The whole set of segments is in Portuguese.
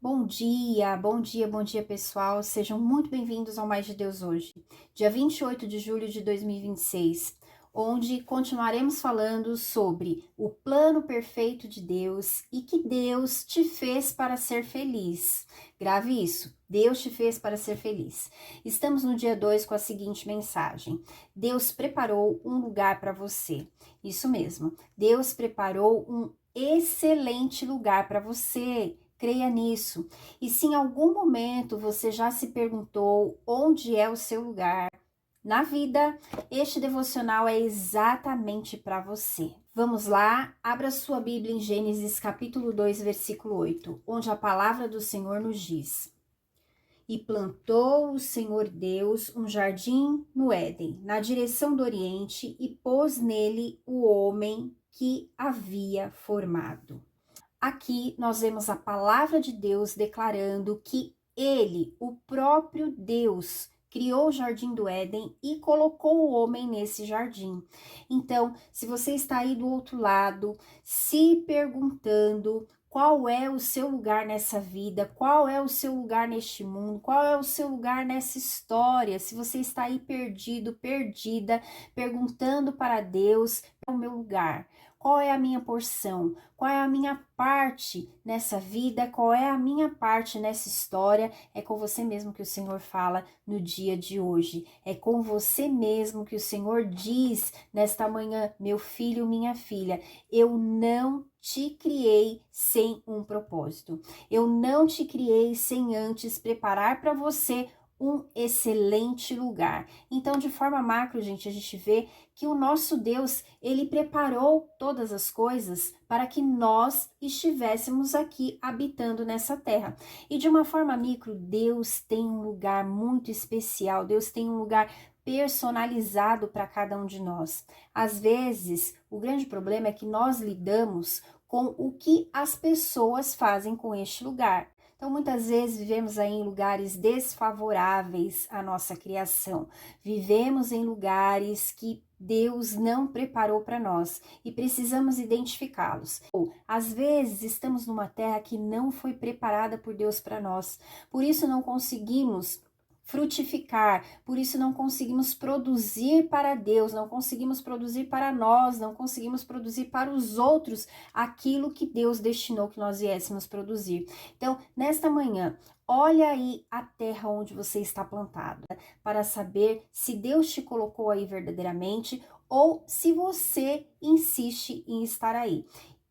Bom dia pessoal, sejam muito bem-vindos ao Mais de Deus hoje, dia 28 de julho de 2026, onde continuaremos falando sobre o plano perfeito de Deus e que Deus te fez para ser feliz. Grave isso, Deus te fez para ser feliz. Estamos no dia 2 com a seguinte mensagem: Deus preparou um lugar para você. Isso mesmo, Deus preparou um excelente lugar para você. Creia nisso. E se em algum momento você já se perguntou onde é o seu lugar na vida, este devocional é exatamente para você. Vamos lá, abra sua Bíblia em Gênesis capítulo 2, versículo 8, onde a palavra do Senhor nos diz: E plantou o Senhor Deus um jardim no Éden, na direção do Oriente, e pôs nele o homem que havia formado. Aqui nós vemos a palavra de Deus declarando que ele, o próprio Deus, criou o jardim do Éden e colocou o homem nesse jardim. Então, se você está aí do outro lado, se perguntando qual é o seu lugar nessa vida, qual é o seu lugar neste mundo, qual é o seu lugar nessa história, se você está aí perdido, perdida, perguntando para Deus, qual é o meu lugar? Qual é a minha porção? Qual é a minha parte nessa vida? Qual é a minha parte nessa história? É com você mesmo que o Senhor fala no dia de hoje. É com você mesmo que o Senhor diz nesta manhã: meu filho, minha filha, eu não te criei sem um propósito. Eu não te criei sem antes preparar para você um excelente lugar. Então, de forma macro, gente, a gente vê que o nosso Deus, ele preparou todas as coisas para que nós estivéssemos aqui habitando nessa terra. E de uma forma micro, Deus tem um lugar muito especial, Deus tem um lugar personalizado para cada um de nós. Às vezes, o grande problema é que nós lidamos com o que as pessoas fazem com este lugar. Então, muitas vezes vivemos aí em lugares desfavoráveis à nossa criação. Vivemos em lugares que Deus não preparou para nós e precisamos identificá-los. Ou, às vezes, estamos numa terra que não foi preparada por Deus para nós. Por isso não conseguimos frutificar, por isso não conseguimos produzir para Deus, não conseguimos produzir para nós, não conseguimos produzir para os outros aquilo que Deus destinou que nós viéssemos produzir. Então, nesta manhã, olha aí a terra onde você está plantado, para saber se Deus te colocou aí verdadeiramente ou se você insiste em estar aí.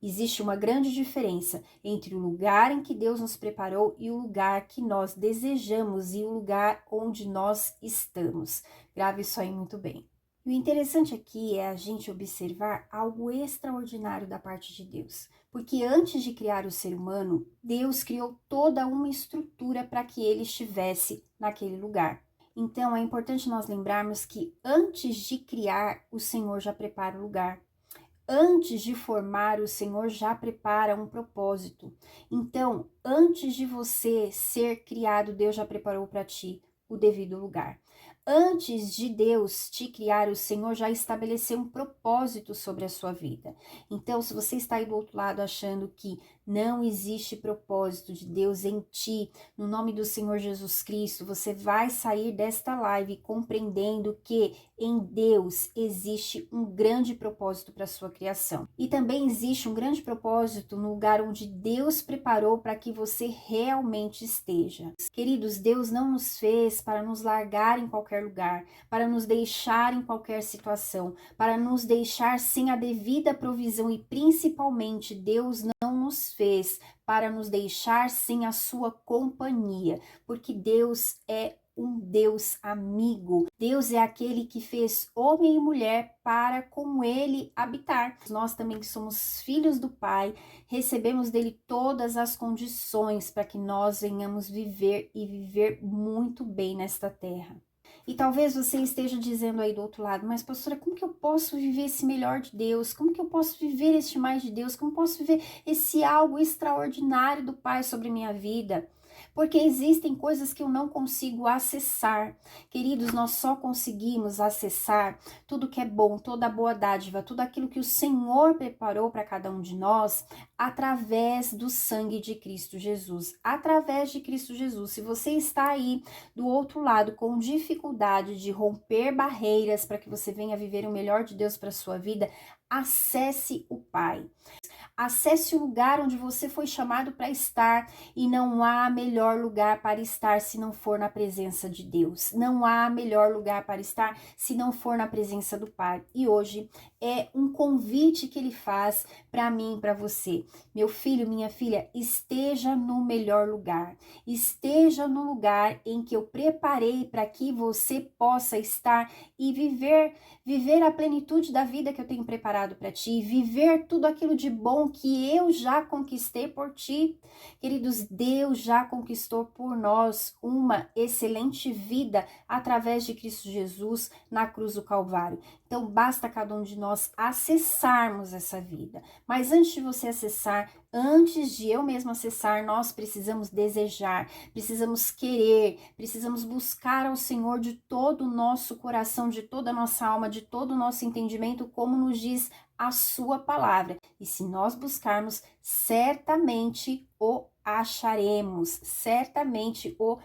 Existe uma grande diferença entre o lugar em que Deus nos preparou e o lugar que nós desejamos e o lugar onde nós estamos. Grave isso aí muito bem. E o interessante aqui é a gente observar algo extraordinário da parte de Deus. Porque antes de criar o ser humano, Deus criou toda uma estrutura para que ele estivesse naquele lugar. Então, é importante nós lembrarmos que antes de criar, o Senhor já prepara o lugar. Antes de formar, o Senhor já prepara um propósito. Então, antes de você ser criado, Deus já preparou para ti o devido lugar. Antes de Deus te criar, o Senhor já estabeleceu um propósito sobre a sua vida. Então, se você está aí do outro lado achando que não existe propósito de Deus em ti, no nome do Senhor Jesus Cristo, você vai sair desta live compreendendo que em Deus existe um grande propósito para a sua criação. E também existe um grande propósito no lugar onde Deus preparou para que você realmente esteja. Queridos, Deus não nos fez para nos largar em qualquer lugar, para nos deixar em qualquer situação, para nos deixar sem a devida provisão e principalmente Deus não nos fez para nos deixar sem a sua companhia, porque Deus é um Deus amigo. Deus é aquele que fez homem e mulher para com ele habitar. Nós também que somos filhos do Pai, recebemos dele todas as condições para que nós venhamos viver e viver muito bem nesta terra. E talvez você esteja dizendo aí do outro lado: mas pastora, como que eu posso viver esse melhor de Deus? Como que eu posso viver este mais de Deus? Como posso viver esse algo extraordinário do Pai sobre minha vida? porque existem coisas que eu não consigo acessar. Queridos, nós só conseguimos acessar tudo que é bom, toda a boa dádiva, tudo aquilo que o Senhor preparou para cada um de nós através do sangue de Cristo Jesus. Através de Cristo Jesus. Se você está aí do outro lado com dificuldade de romper barreiras para que você venha viver o melhor de Deus para sua vida, acesse o Pai. Acesse o lugar onde você foi chamado para estar, e não há melhor lugar para estar se não for na presença de Deus. Não há melhor lugar para estar se não for na presença do Pai. E hoje é um convite que ele faz para mim e para você. Meu filho, minha filha, esteja no melhor lugar. Esteja no lugar em que eu preparei para que você possa estar e viver a plenitude da vida que eu tenho preparado para ti, viver tudo aquilo de bom que eu já conquistei por ti. Queridos, Deus já conquistou por nós uma excelente vida através de Cristo Jesus na cruz do Calvário. Então, basta cada um de nós acessarmos essa vida. Mas antes de você acessar, antes de eu mesmo acessar, nós precisamos desejar, precisamos querer, precisamos buscar ao Senhor de todo o nosso coração, de toda a nossa alma, de todo o nosso entendimento, como nos diz a sua palavra. E se nós buscarmos, certamente o acharemos, certamente o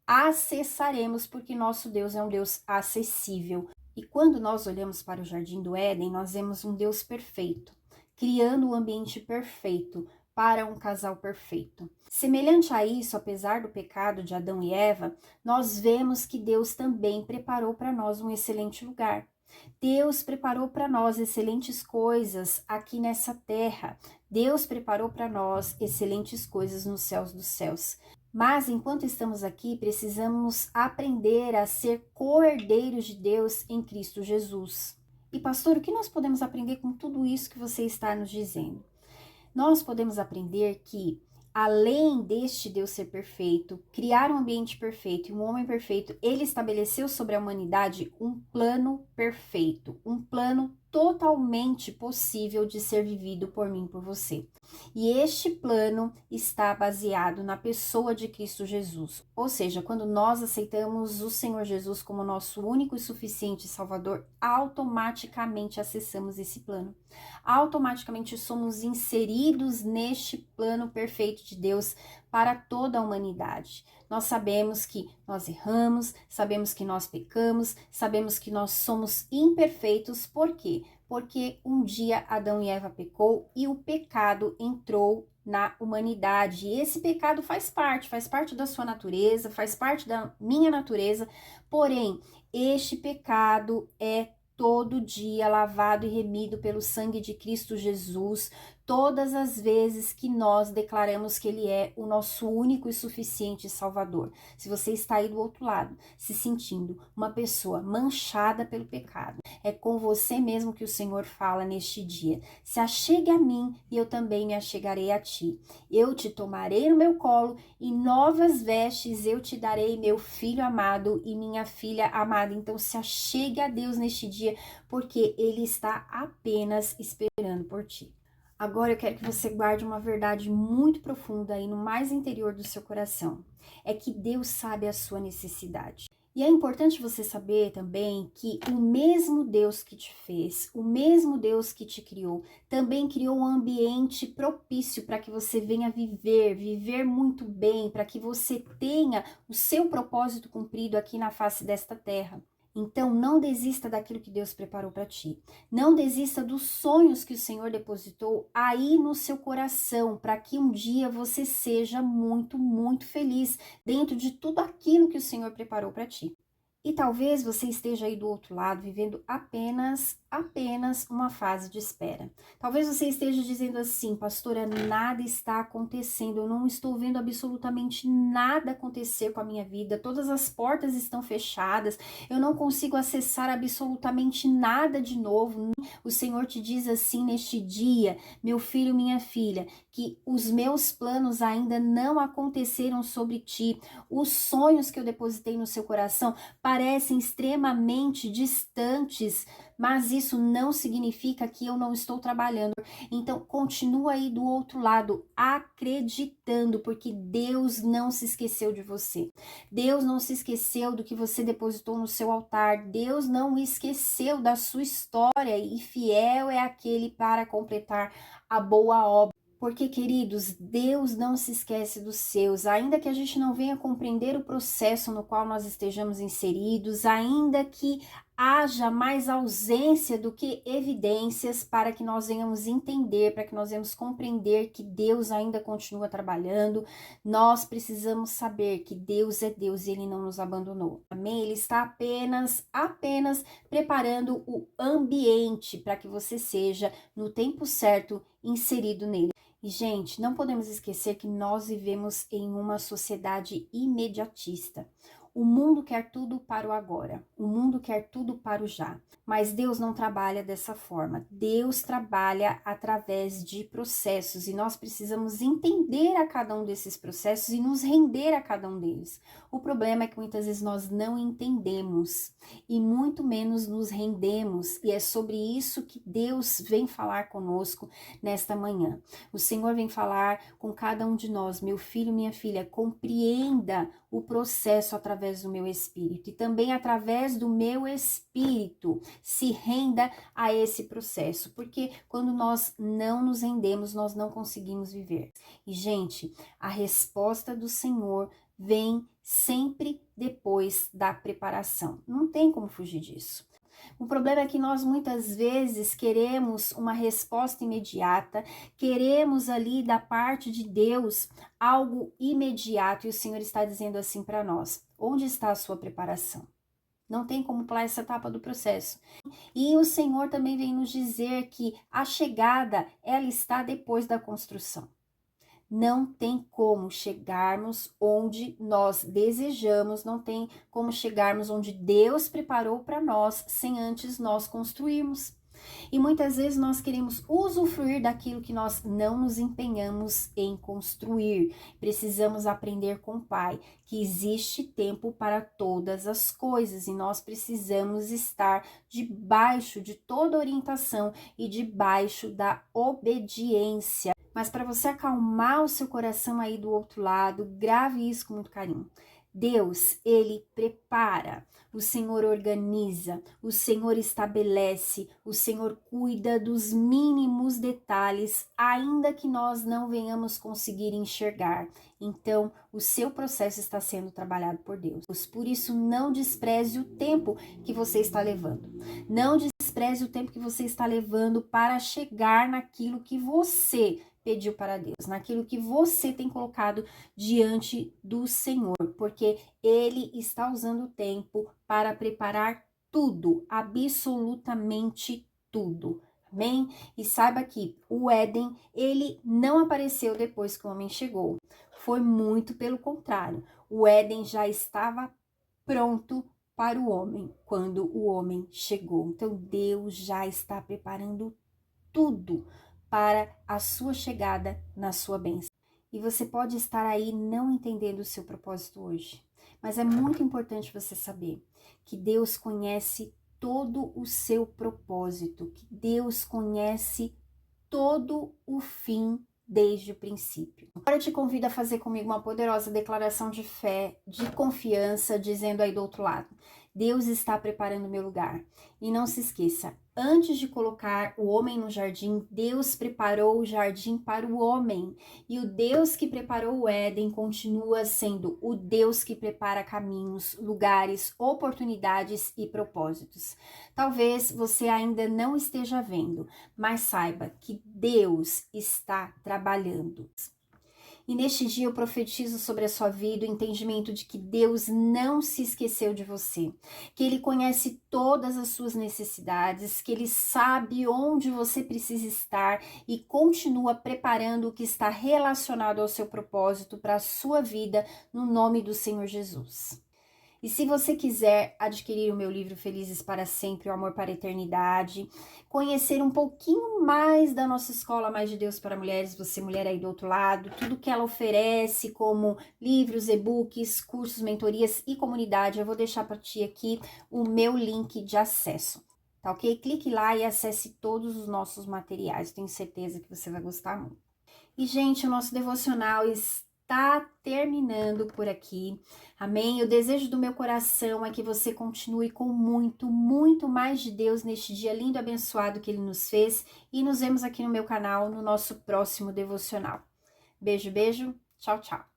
acessaremos, porque nosso Deus é um Deus acessível. E quando nós olhamos para o Jardim do Éden, nós vemos um Deus perfeito, criando o ambiente perfeito para um casal perfeito. Semelhante a isso, apesar do pecado de Adão e Eva, nós vemos que Deus também preparou para nós um excelente lugar. Deus preparou para nós excelentes coisas aqui nessa terra. Deus preparou para nós excelentes coisas nos céus dos céus. Mas enquanto estamos aqui, precisamos aprender a ser co-herdeiros de Deus em Cristo Jesus. E pastor, o que nós podemos aprender com tudo isso que você está nos dizendo? Nós podemos aprender que, além deste Deus ser perfeito, criar um ambiente perfeito e um homem perfeito, ele estabeleceu sobre a humanidade um plano perfeito, um plano totalmente possível de ser vivido por mim e por você. E este plano está baseado na pessoa de Cristo Jesus. Ou seja, quando nós aceitamos o Senhor Jesus como nosso único e suficiente Salvador, automaticamente acessamos esse plano. Automaticamente somos inseridos neste plano perfeito de Deus para toda a humanidade. Nós sabemos que nós erramos, sabemos que nós pecamos, sabemos que nós somos imperfeitos. Por quê? Porque um dia Adão e Eva pecou e o pecado entrou na humanidade. E esse pecado faz parte da sua natureza, faz parte da minha natureza. Porém, este pecado é todo dia lavado e remido pelo sangue de Cristo Jesus, todas as vezes que nós declaramos que Ele é o nosso único e suficiente Salvador. Se você está aí do outro lado, se sentindo uma pessoa manchada pelo pecado, é com você mesmo que o Senhor fala neste dia. Se achegue a mim e eu também me achegarei a ti. Eu te tomarei no meu colo e novas vestes eu te darei, meu filho amado e minha filha amada. Então se achegue a Deus neste dia, porque Ele está apenas esperando por ti. Agora eu quero que você guarde uma verdade muito profunda aí no mais interior do seu coração. É que Deus sabe a sua necessidade. E é importante você saber também que o mesmo Deus que te fez, o mesmo Deus que te criou, também criou um ambiente propício para que você venha viver muito bem, para que você tenha o seu propósito cumprido aqui na face desta terra. Então, não desista daquilo que Deus preparou para ti. Não desista dos sonhos que o Senhor depositou aí no seu coração, para que um dia você seja muito, muito feliz dentro de tudo aquilo que o Senhor preparou para ti. E talvez você esteja aí do outro lado vivendo apenas uma fase de espera. Talvez você esteja dizendo assim: pastora, nada está acontecendo, eu não estou vendo absolutamente nada acontecer com a minha vida, todas as portas estão fechadas, eu não consigo acessar absolutamente nada de novo. O Senhor te diz assim neste dia: meu filho, minha filha, que os meus planos ainda não aconteceram sobre ti, os sonhos que eu depositei no seu coração parecem extremamente distantes, mas isso não significa que eu não estou trabalhando. Então, continua aí do outro lado, acreditando, porque Deus não se esqueceu de você. Deus não se esqueceu do que você depositou no seu altar. Deus não esqueceu da sua história e fiel é aquele para completar a boa obra. Porque, queridos, Deus não se esquece dos seus, ainda que a gente não venha compreender o processo no qual nós estejamos inseridos, ainda que haja mais ausência do que evidências para que nós venhamos entender, para que nós venhamos compreender que Deus ainda continua trabalhando, nós precisamos saber que Deus é Deus e Ele não nos abandonou. Amém? Ele está apenas preparando o ambiente para que você seja, no tempo certo, inserido nele. E, gente, não podemos esquecer que nós vivemos em uma sociedade imediatista. O mundo quer tudo para o agora, o mundo quer tudo para o já. Mas Deus não trabalha dessa forma. Deus trabalha através de processos e nós precisamos entender a cada um desses processos e nos render a cada um deles. O problema é que muitas vezes nós não entendemos e muito menos nos rendemos, e é sobre isso que Deus vem falar conosco nesta manhã. O Senhor vem falar com cada um de nós, meu filho, minha filha, compreenda o processo através do meu espírito e também através do meu espírito se renda a esse processo, porque quando nós não nos rendemos, nós não conseguimos viver. E, gente, a resposta do Senhor vem sempre depois da preparação. Não tem como fugir disso. O problema é que nós muitas vezes queremos uma resposta imediata, queremos ali da parte de Deus algo imediato e o Senhor está dizendo assim para nós: onde está a sua preparação? Não tem como pular essa etapa do processo. E o Senhor também vem nos dizer que a chegada, ela está depois da construção. Não tem como chegarmos onde nós desejamos, não tem como chegarmos onde Deus preparou para nós sem antes nós construirmos. E muitas vezes nós queremos usufruir daquilo que nós não nos empenhamos em construir. Precisamos aprender com o Pai que existe tempo para todas as coisas e nós precisamos estar debaixo de toda orientação e debaixo da obediência. Mas para você acalmar o seu coração aí do outro lado, grave isso com muito carinho. Deus, Ele prepara, o Senhor organiza, o Senhor estabelece, o Senhor cuida dos mínimos detalhes, ainda que nós não venhamos conseguir enxergar. Então, o seu processo está sendo trabalhado por Deus. Por isso, não despreze o tempo que você está levando. Não despreze o tempo que você está levando para chegar naquilo que você pediu para Deus, naquilo que você tem colocado diante do Senhor, porque Ele está usando o tempo para preparar tudo, absolutamente tudo. Amém? E saiba que o Éden, ele não apareceu depois que o homem chegou. Foi muito pelo contrário. O Éden já estava pronto para o homem quando o homem chegou. Então Deus já está preparando tudo para a sua chegada na sua bênção. E você pode estar aí não entendendo o seu propósito hoje, mas é muito importante você saber que Deus conhece todo o seu propósito, que Deus conhece todo o fim desde o princípio. Agora eu te convido a fazer comigo uma poderosa declaração de fé, de confiança, dizendo aí do outro lado: Deus está preparando meu lugar. E não se esqueça, antes de colocar o homem no jardim, Deus preparou o jardim para o homem. E o Deus que preparou o Éden continua sendo o Deus que prepara caminhos, lugares, oportunidades e propósitos. Talvez você ainda não esteja vendo, mas saiba que Deus está trabalhando. E neste dia eu profetizo sobre a sua vida o entendimento de que Deus não se esqueceu de você, que Ele conhece todas as suas necessidades, que Ele sabe onde você precisa estar e continua preparando o que está relacionado ao seu propósito para a sua vida, no nome do Senhor Jesus. E se você quiser adquirir o meu livro Felizes para Sempre, o Amor para a Eternidade, conhecer um pouquinho mais da nossa Escola Mais de Deus para Mulheres, você mulher aí do outro lado, tudo que ela oferece como livros, e-books, cursos, mentorias e comunidade, eu vou deixar para ti aqui o meu link de acesso, tá ok? Clique lá e acesse todos os nossos materiais, tenho certeza que você vai gostar muito. E, gente, o nosso devocional está terminando por aqui. Amém? O desejo do meu coração é que você continue com muito, muito mais de Deus neste dia lindo e abençoado que Ele nos fez. E nos vemos aqui no meu canal no nosso próximo devocional. Beijo, beijo. Tchau, tchau.